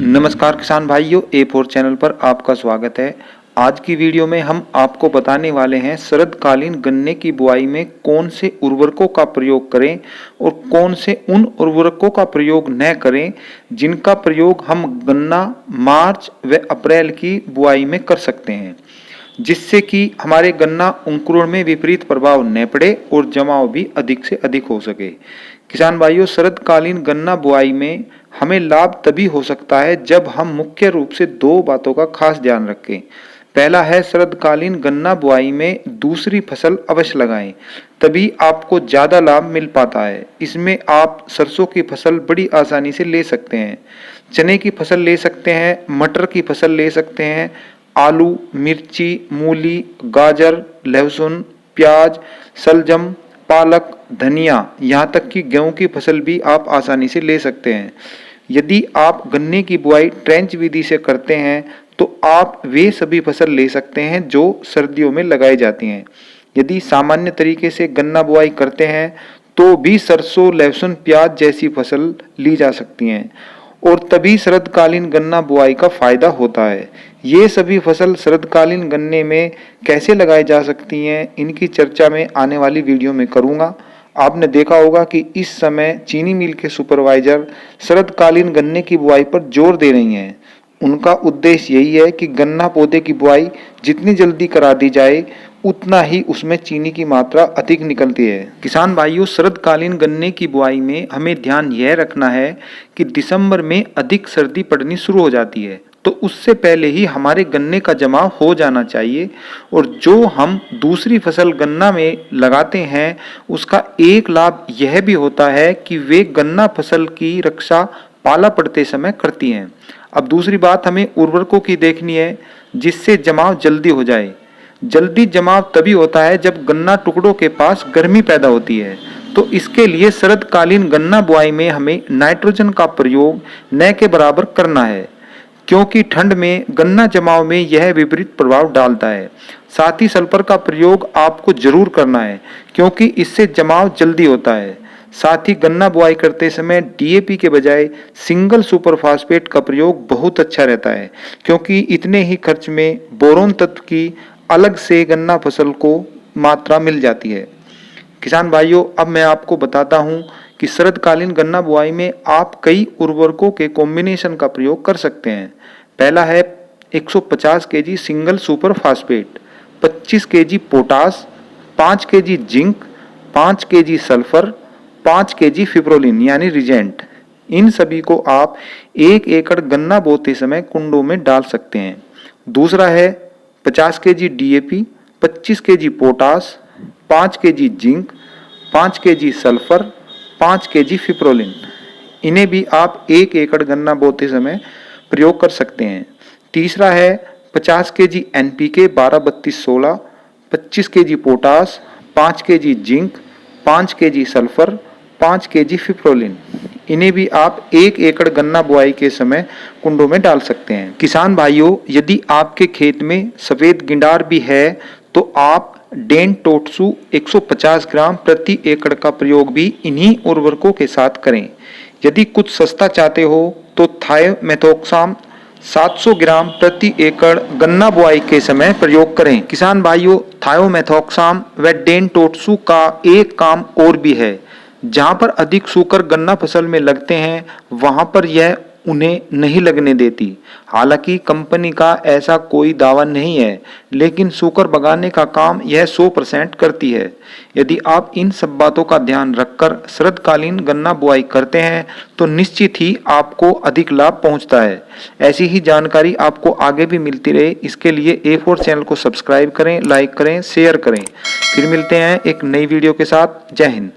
नमस्कार किसान भाइयों, A4 चैनल पर आपका स्वागत है। आज की वीडियो में हम आपको बताने वाले हैं शरदकालीन गन्ने की बुआई में कौन से उर्वरकों का प्रयोग करें और कौन से उन उर्वरकों का प्रयोग न करें जिनका प्रयोग हम गन्ना मार्च व अप्रैल की बुआई में कर सकते हैं, जिससे कि हमारे गन्ना अंकुरण में विपरीत प्रभाव न पड़े और जमाव भी अधिक से अधिक हो सके। किसान भाइयों, शरदकालीन गन्ना बुआई में हमें लाभ तभी हो सकता है जब हम मुख्य रूप से दो बातों का खास ध्यान रखें। पहला है, शरदकालीन गन्ना बुआई में दूसरी फसल अवश्य लगाएं, तभी आपको ज्यादा लाभ मिल पाता है। इसमें आप सरसों की फसल बड़ी आसानी से ले सकते हैं, चने की फसल ले सकते हैं, मटर की फसल ले सकते हैं, आलू, मिर्ची, मूली, गाजर, लहसुन, प्याज, शलजम, पालक, धनिया, यहाँ तक कि गेहूं की फसल भी आप आसानी से ले सकते हैं। यदि आप गन्ने की बुआई ट्रेंच विधि से करते हैं तो आप वे सभी फसल ले सकते हैं जो सर्दियों में लगाई जाती हैं। यदि सामान्य तरीके से गन्ना बुआई करते हैं तो भी सरसों, लहसुन, प्याज जैसी फसल ली जा सकती हैं और तभी शरदकालीन गन्ना बुआई का फायदा होता है। ये सभी फसल शरदकालीन गन्ने में कैसे लगाई जा सकती हैं, इनकी चर्चा मैं आने वाली वीडियो में करूंगा। आपने देखा होगा कि इस समय चीनी मिल के सुपरवाइजर शरदकालीन गन्ने की बुआई पर जोर दे रही हैं। उनका उद्देश्य यही है कि गन्ना पौधे की बुआई जितनी जल्दी करा दी जाए उतना ही उसमें चीनी की मात्रा अधिक निकलती है। किसान भाइयों, शरदकालीन गन्ने की बुआई में हमें ध्यान यह रखना है कि दिसंबर में अधिक सर्दी पड़नी शुरू हो जाती है, तो उससे पहले ही हमारे गन्ने का जमाव हो जाना चाहिए। और जो हम दूसरी फसल गन्ना में लगाते हैं उसका एक लाभ यह भी होता है कि वे गन्ना फसल की रक्षा पाला पड़ते समय करती हैं। अब दूसरी बात हमें उर्वरकों की देखनी है जिससे जमाव जल्दी हो जाए। जल्दी जमाव तभी होता है जब गन्ना टुकड़ों के पास गर्मी पैदा होती है, तो इसके लिए शरदकालीन गन्ना बुआई में हमें नाइट्रोजन का प्रयोग न के बराबर करना है, क्योंकि ठंड में गन्ना जमाव में यह विपरीत प्रभाव डालता है। साथ ही सल्फर का प्रयोग आपको जरूर करना है क्योंकि इससे जमाव जल्दी होता है। साथ ही गन्ना बुआई करते समय डीएपी के बजाय सिंगल सुपर फास्फेट का प्रयोग बहुत अच्छा रहता है, क्योंकि इतने ही खर्च में बोरोन तत्व की अलग से गन्ना फसल को मात्रा मिल जाती है। किसान भाइयों, अब मैं आपको बताता हूं कि शरदकालीन गन्ना बुआई में आप कई उर्वरकों के कॉम्बिनेशन का प्रयोग कर सकते हैं। पहला है 150 KG single super phosphate, 25 KG potash, 5 KG zinc, 5 KG sulphur, 5 KG fipronil यानी रिजेंट। इन सभी को आप 1 एकड़ गन्ना बोते समय कुंडों में डाल सकते हैं। दूसरा है 50 KG DAP, 25 KG potash, 5 KG zinc, 5 KG sulphur, 5 KG fipronil. इन्हें भी आप 1 एकड़ गन्ना बोते समय प्रयोग कर सकते हैं। तीसरा है 50 KG NPK 12-32-16, 25 KG potash, 5 KG zinc, 5 KG sulphur, 5 KG fipronil. इन्हें भी आप 1 एकड़ गन्ना बुआई के समय कुंडों में डाल सकते हैं। किसान भाइयों, यदि आपके खेत में सफेद गिंडार भी है तो आप डेनटोट्सु 150 ग्राम प्रति एकड़ का प्रयोग भी इन्हीं उर्वरकों के साथ करें। यदि कुछ सस्ता चाहते हो तो थायोमेथोक्साम 700 ग्राम प्रति एकड़ गन्ना बुआई के समय प्रयोग करें। किसान भाइयों, थायोमेथोक्साम व डेनटोट्सु का एक काम और भी है। जहां पर अधिक सूकर गन्ना फसल में लगते हैं वहां पर यह उन्हें नहीं लगने देती। हालांकि कंपनी का ऐसा कोई दावा नहीं है, लेकिन सूकर भगाने का काम यह 100% करती है। यदि आप इन सब बातों का ध्यान रखकर शरदकालीन गन्ना बुआई करते हैं तो निश्चित ही आपको अधिक लाभ पहुंचता है। ऐसी ही जानकारी आपको आगे भी मिलती रहे, इसके लिए A4 चैनल को सब्सक्राइब करें, लाइक करें, शेयर करें। फिर मिलते हैं एक नई वीडियो के साथ। जय हिंद।